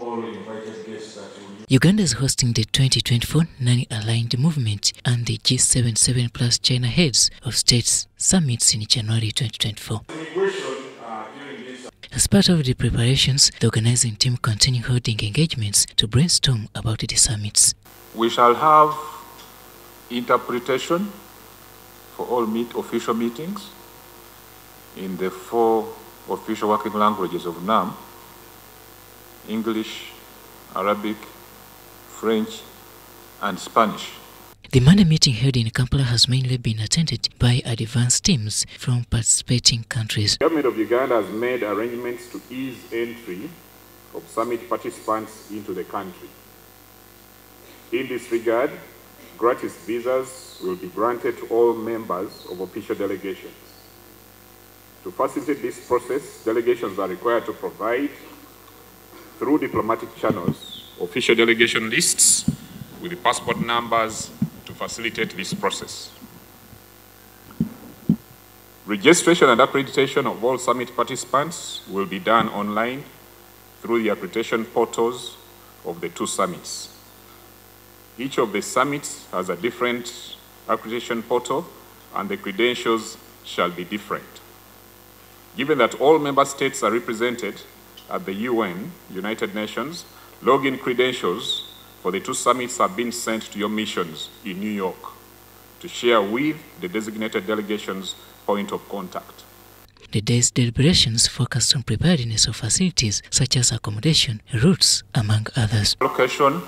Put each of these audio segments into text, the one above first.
all invited guests that will... Uganda is hosting the 2024 Non Aligned movement and the G-77+CHINA heads of states summits in January 2024. As part of the preparations, the organizing team continue holding engagements to brainstorm about the summits. We shall have interpretation for all official meetings in the 4 official working languages of NAM: English, Arabic, French, and Spanish. The Monday meeting held in Kampala has mainly been attended by advanced teams from participating countries. The government of Uganda has made arrangements to ease entry of summit participants into the country. In this regard, gratis visas will be granted to all members of official delegations. To facilitate this process, delegations are required to provide, through diplomatic channels, official delegation lists with the passport numbers to facilitate this process. Registration and accreditation of all summit participants will be done online through the accreditation portals of the 2 summits. Each of the summits has a different accreditation portal, and the credentials shall be different. Given that all member states are represented at the UN, United Nations, login credentials for the 2 summits have been sent to your missions in New York to share with the designated delegations' point of contact. The day's deliberations focused on preparedness of facilities such as accommodation, routes, among others. Location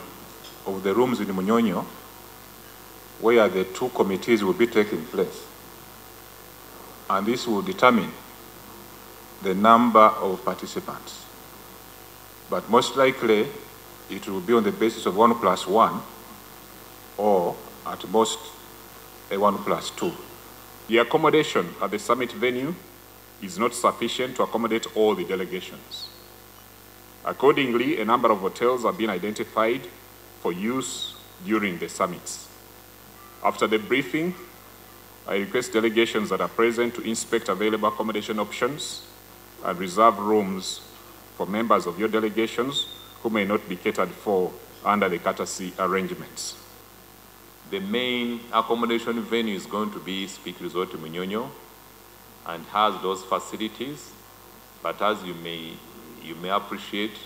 of the rooms in Munyonyo, where the 2 committees will be taking place. And this will determine the number of participants. But most likely, it will be on the basis of 1+1, or at most a 1+2. The accommodation at the summit venue is not sufficient to accommodate all the delegations. Accordingly, a number of hotels have been identified for use during the summits. After the briefing, I request delegations that are present to inspect available accommodation options and reserve rooms for members of your delegations who may not be catered for under the courtesy arrangements. The main accommodation venue is going to be Speak Resort Munyonyo and has those facilities, but as you may appreciate,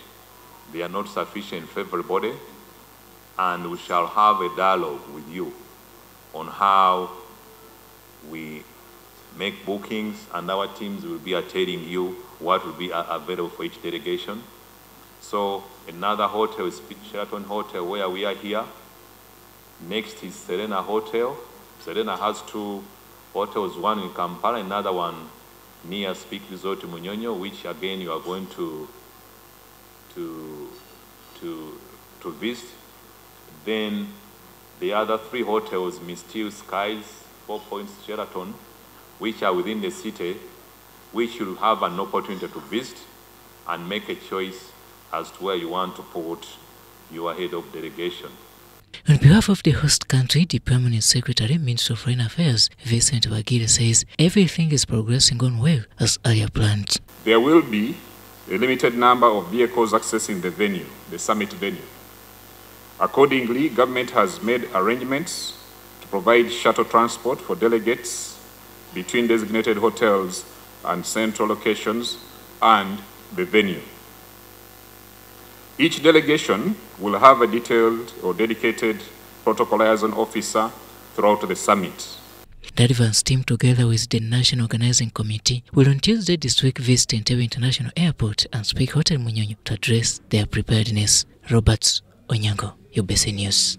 they are not sufficient for everybody, and we shall have a dialogue with you on how we make bookings, and our teams will be telling you what will be available for each delegation. So another hotel is Sheraton Hotel, where we are here. Next is Serena Hotel. Serena has 2 hotels, one in Kampala, another one near Speak Resort Munyonyo, which again you are going to visit. Then the other 3 hotels, Mysterious Skies, 4 Points, Sheraton, which are within the city, which you'll have an opportunity to visit and make a choice as to where you want to put your head of delegation. On behalf of the host country, the Permanent Secretary, Minister of Foreign Affairs, Vincent Bagire, says everything is progressing on well as earlier planned. There will be a limited number of vehicles accessing the venue, the summit venue. Accordingly, government has made arrangements to provide shuttle transport for delegates between designated hotels and central locations and the venue. Each delegation will have a detailed or dedicated protocol liaison officer throughout the summit. The advance team, together with the National Organizing Committee, will on Tuesday this week visit Entebbe International Airport and Speak Hotel Munyonyo to address their preparedness. Robert Onyanga, UBC News.